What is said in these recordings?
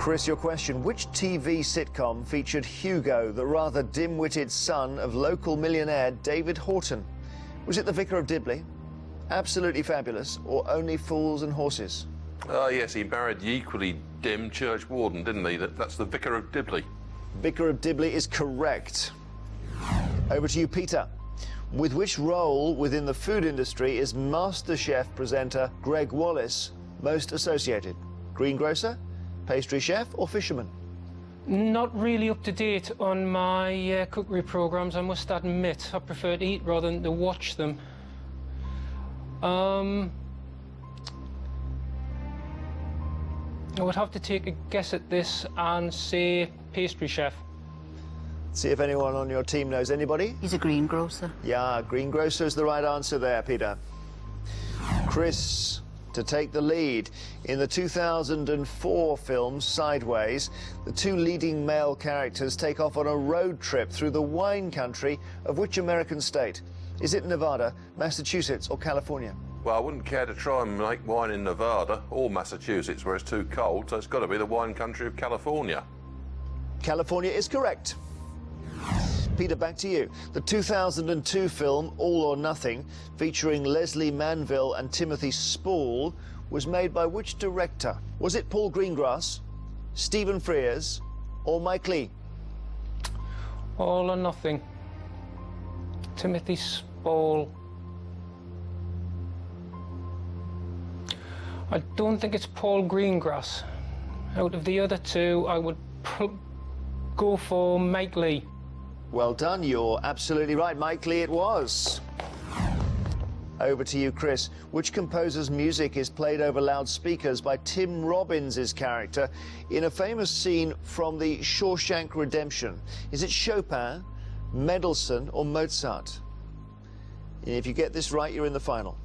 Chris, your question. Which TV sitcom featured Hugo, the rather dim-witted son of local millionaire David Horton? Was it The Vicar of Dibley, Absolutely Fabulous, or Only Fools and Horses? Oh, yes, he married the equally dim church warden, didn't he? That's the Vicar of Dibley. Vicar of Dibley is correct. Over to you, Peter. With which role within the food industry is MasterChef presenter Greg Wallace most associated? Greengrocer, pastry chef, or fisherman? Not really up to date on my cookery programmes, I must admit. I prefer to eat rather than to watch them. I would have to take a guess at this and say pastry chef. See if anyone on your team knows anybody. He's a greengrocer. Yeah, greengrocer is the right answer there, Peter. Chris, to take the lead. In the 2004 film Sideways, the two leading male characters take off on a road trip through the wine country of which American state? Is it Nevada, Massachusetts, or California? Well, I wouldn't care to try and make wine in Nevada or Massachusetts where it's too cold, so it's got to be the wine country of California. California is correct. Peter, back to you. The 2002 film All or Nothing, featuring Leslie Manville and Timothy Spall, was made by which director? Was it Paul Greengrass, Stephen Frears, or Mike Leigh? All or Nothing. Timothy Spall. I don't think it's Paul Greengrass. Out of the other two, I would go for Mike Leigh. Well done, you're absolutely right. Mike Leigh it was. Over to you, Chris. Which composer's music is played over loudspeakers by Tim Robbins' character in a famous scene from the Shawshank Redemption? Is it Chopin, Mendelssohn, or Mozart? And if you get this right, you're in the final.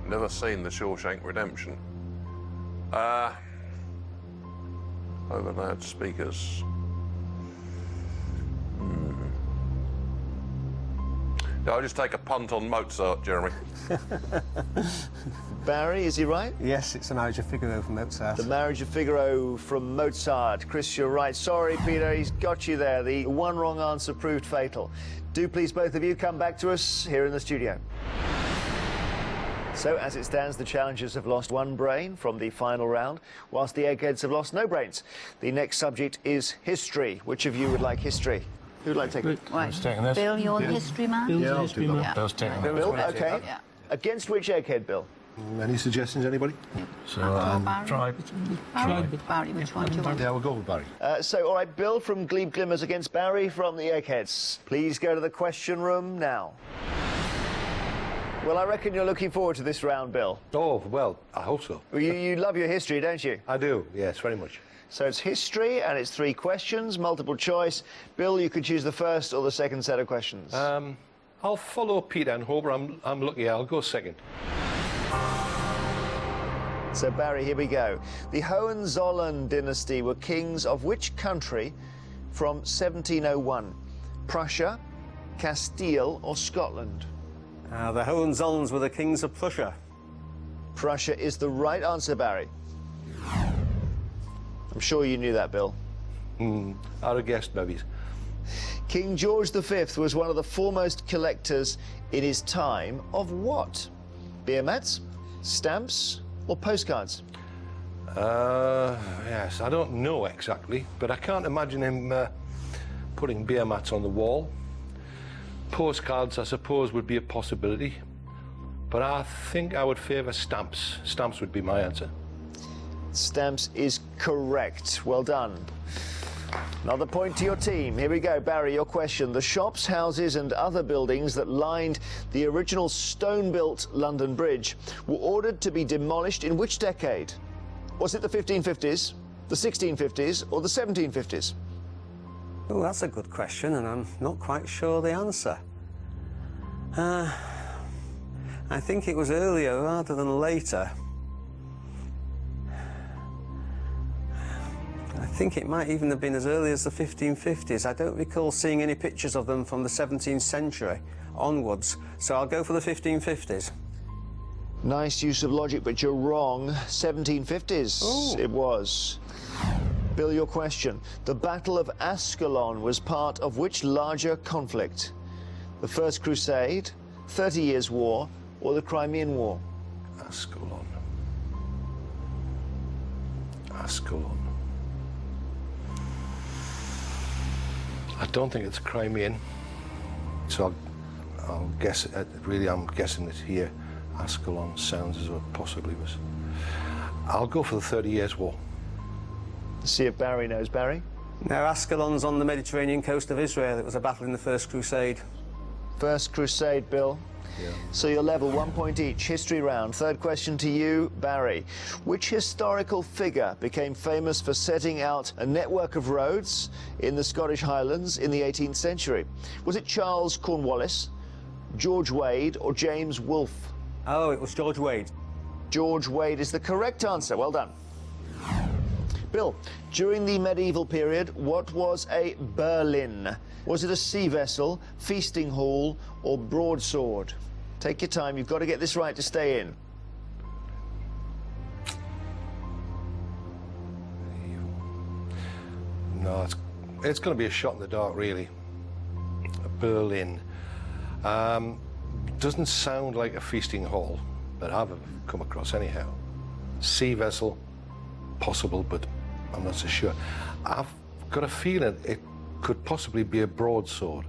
Never seen the Shawshank Redemption. Over loudspeakers. I'll just take a punt on Mozart, Jeremy. Barry, is he right? Yes, it's The Marriage of Figaro from Mozart. The Marriage of Figaro from Mozart. Chris, you're right. Sorry, Peter, he's got you there. The one wrong answer proved fatal. Do please, both of you, come back to us here in the studio. So, as it stands, the challengers have lost one brain from the final round, whilst the Eggheads have lost no brains. The next subject is history. Which of you would like history? Who'd like to take it? Right. Bill, you're the history man? Bill's the history man. Bill's taking it. Bill, OK. Yeah. Against which Egghead, Bill? Any suggestions, anybody? So, Barry. Barry, which one do you want? Yeah, we'll go with Barry. So, all right, Bill from Glebe Glimmers against Barry from the Eggheads. Please go to the question room now. Well, I reckon you're looking forward to this round, Bill. Oh, well, I hope so. Well, you love your history, don't you? I do, yes, very much. So it's history, and it's 3 questions, multiple choice. Bill, you could choose the first or the second set of questions. I'll follow Peter and hope I'm lucky. I'll go second. So, Barry, here we go. The Hohenzollern dynasty were kings of which country from 1701? Prussia, Castile, or Scotland? The Hohenzollerns were the kings of Prussia. Prussia is the right answer, Barry. I'm sure you knew that, Bill. I'd have guessed, maybe. King George V was one of the foremost collectors in his time of what? Beer mats, stamps, or postcards? Yes, I don't know exactly, but I can't imagine him putting beer mats on the wall. Postcards, I suppose, would be a possibility, but I think I would favour stamps. Stamps would be my answer. Stamps is correct. Well done. Another point to your team. Here we go. Barry, your question. The shops, houses and other buildings that lined the original stone-built London Bridge were ordered to be demolished in which decade? Was it the 1550s, the 1650s or the 1750s? Oh, that's a good question, and I'm not quite sure the answer. I think it was earlier rather than later. I think it might even have been as early as the 1550s. I don't recall seeing any pictures of them from the 17th century onwards, so I'll go for the 1550s. Nice use of logic, but you're wrong. 1750s. Ooh. It was. Bill, your question. The Battle of Ascalon was part of which larger conflict? The First Crusade, 30 Years' War, or the Crimean War? Ascalon. Ascalon. I don't think it's Crimean, so I'll guess. Really, I'm guessing it here. Ascalon sounds as though it possibly was. I'll go for the 30 Years' War. See if Barry knows. Barry? Now, Ascalon's on the Mediterranean coast of Israel. It was a battle in the First Crusade. First Crusade, Bill. Yeah. So you're level, 1 point each. History round. Third question to you, Barry. Which historical figure became famous for setting out a network of roads in the Scottish Highlands in the 18th century? Was it Charles Cornwallis, George Wade, or James Wolfe? Oh, it was George Wade. George Wade is the correct answer. Well done. Bill, during the medieval period, what was a berlin? Was it a sea vessel, feasting hall, or broadsword? Take your time. You've got to get this right to stay in. No, it's going to be a shot in the dark, really. A berlin. Doesn't sound like a feasting hall that I've ever come across anyhow. Sea vessel, possible, but I'm not so sure. I've got a feeling it could possibly be a broadsword.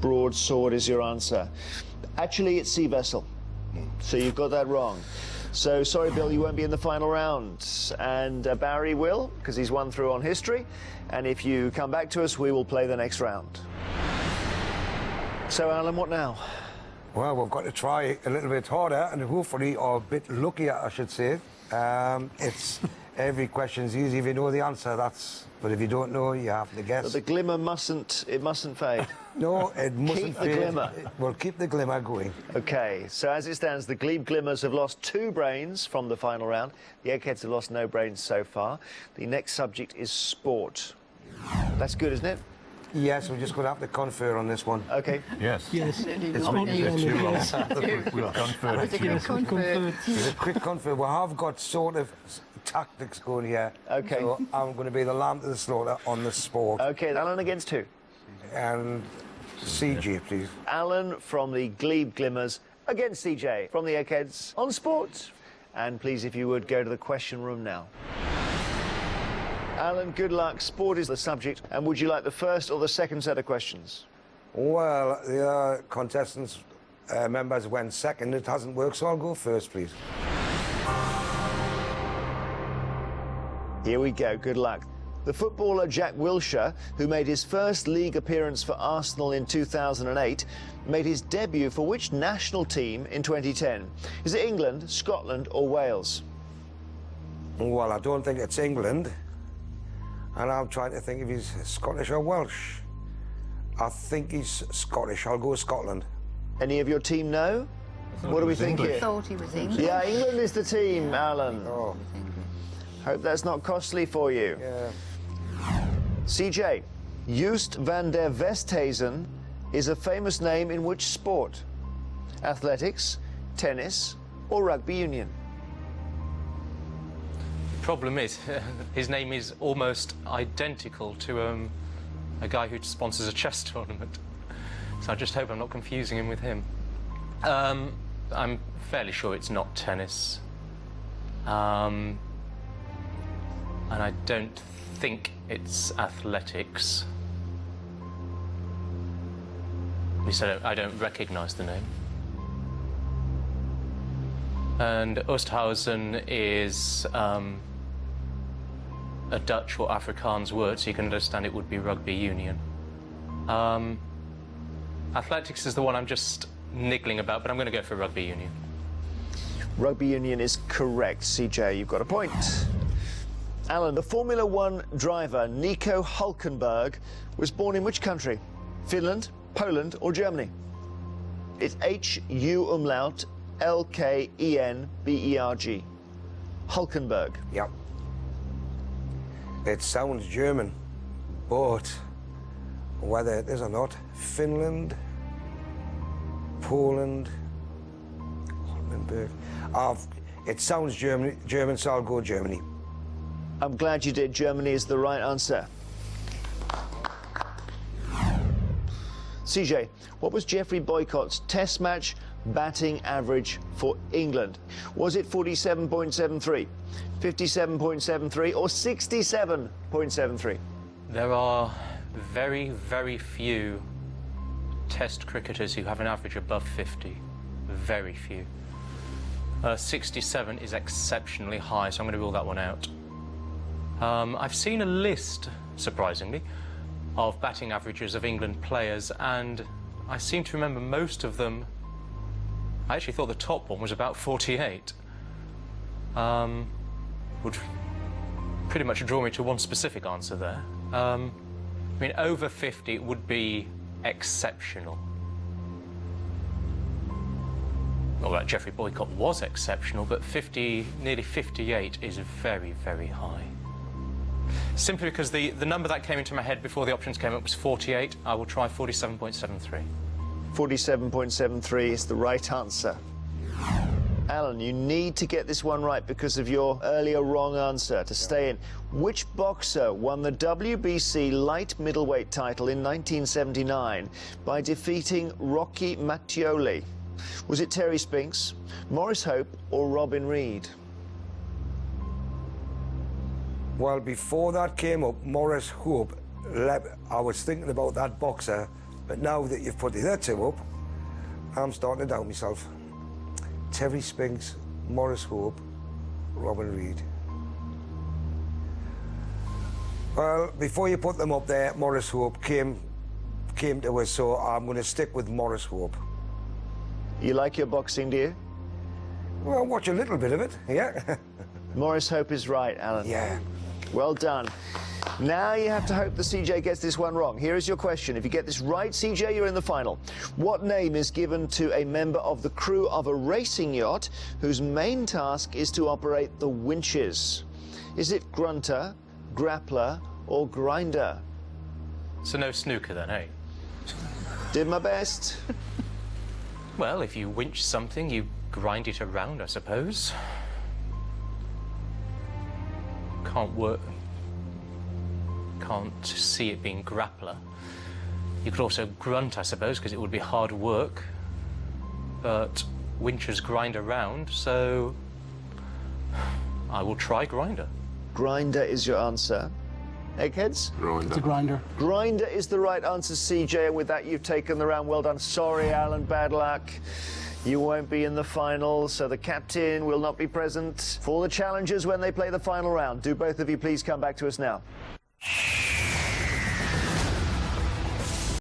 Broadsword is your answer. Actually, it's sea vessel. So you've got that wrong. So, sorry, Bill, you won't be in the final round. And Barry will, because he's won through on history. And if you come back to us, we will play the next round. So, Alan, what now? Well, we've got to try a little bit harder and hopefully, or a bit luckier, I should say. It's every question's easy if you know the answer. But if you don't know, you have to guess. But the glimmer mustn't fade. No, it mustn't Keep the fade. glimmer. We'll keep the glimmer going. OK, so as it stands, the Glebe Glimmers have lost 2 brains from the final round. The Eggheads have lost no brains so far. The next subject is sport. That's good, isn't it? Yes, we're just going to have to confer on this one. OK. Yes. Yes. It's we'll confer it. It's a quick confer. We have got sort of tactics going here. OK. So I'm going to be the lamb to the slaughter on the sport. OK, Alan against who? And CJ, please. Alan from the Glebe Glimmers against CJ from the Eggheads on sport. And please, if you would, go to the question room now. Alan, good luck. Sport is the subject. And would you like the first or the second set of questions? Well, the contestants, members went second. It hasn't worked, so I'll go first, please. Here we go. Good luck. The footballer Jack Wilshere, who made his first league appearance for Arsenal in 2008, made his debut for which national team in 2010? Is it England, Scotland or Wales? Well, I don't think it's England. And I'm trying to think if he's Scottish or Welsh. I think he's Scottish. I'll go Scotland. Any of your team know? What do we think I here? thought he was English. Yeah, England is the team, Alan. Oh, Hope that's not costly for you. yeah. CJ, Joost van der Westhuizen is a famous name in which sport? Athletics, tennis, or rugby union? Problem is, his name is almost identical to a guy who sponsors a chess tournament. So I just hope I'm not confusing him with him. I'm fairly sure it's not tennis. And I don't think it's athletics. At least I don't recognise the name. And Oosthuizen is a Dutch or Afrikaans word, so you can understand it would be rugby union. Athletics is the one I'm just niggling about, but I'm going to go for rugby union. Rugby union is correct. CJ, you've got a point. Alan, the Formula One driver Nico Hülkenberg was born in which country? Finland, Poland or Germany? It's H-U umlaut L-K-E-N-B-E-R-G. Hülkenberg. Yep. It sounds German, but whether it is or not, Finland, Poland, Hülkenberg. It sounds German, so I'll go Germany. I'm glad you did. Germany is the right answer. CJ, what was Geoffrey Boycott's Test match batting average for England? Was it 47.73, 57.73 or 67.73? There are very, very few Test cricketers who have an average above 50. Very few. 67 is exceptionally high, so I'm going to rule that one out. I've seen a list, surprisingly, of batting averages of England players, and I seem to remember most of them. I actually thought the top one was about 48. Would pretty much draw me to one specific answer there. I mean, over 50 would be exceptional. Well, that Geoffrey Boycott was exceptional, but 50, nearly 58 is very, very high. Simply because the number that came into my head before the options came up was 48, I will try 47.73. 47.73 is the right answer. Alan, you need to get this one right because of your earlier wrong answer to stay in. Which boxer won the WBC light middleweight title in 1979 by defeating Rocky Mattioli? Was it Terry Spinks, Maurice Hope or Robin Reed? Well, before that came up, Maurice Hope, I was thinking about that boxer, but now that you've put the other two up, I'm starting to doubt myself. Terry Spinks, Maurice Hope, Robin Reed. Well, before you put them up there, Maurice Hope came to us, so I'm going to stick with Maurice Hope. You like your boxing, do you? Well, watch a little bit of it, yeah. Maurice Hope is right, Alan. Yeah. Well done. Now you have to hope the CJ gets this one wrong. Here is your question. If you get this right, CJ, you're in the final. What name is given to a member of the crew of a racing yacht whose main task is to operate the winches? Is it grunter, grappler, or grinder? So no snooker then, eh? Did my best. Well, if you winch something, you grind it around, I suppose. Can't see it being grappler. You could also grunt, I suppose, because it would be hard work. But winches grind around, so I will try grinder. Grinder is your answer. Eggheads? Grinder. It's a grinder. Grinder is the right answer, CJ, and with that you've taken the round. Well done. Sorry, Alan, bad luck. You won't be in the final, so the captain will not be present for the challengers when they play the final round. Do both of you please come back to us now.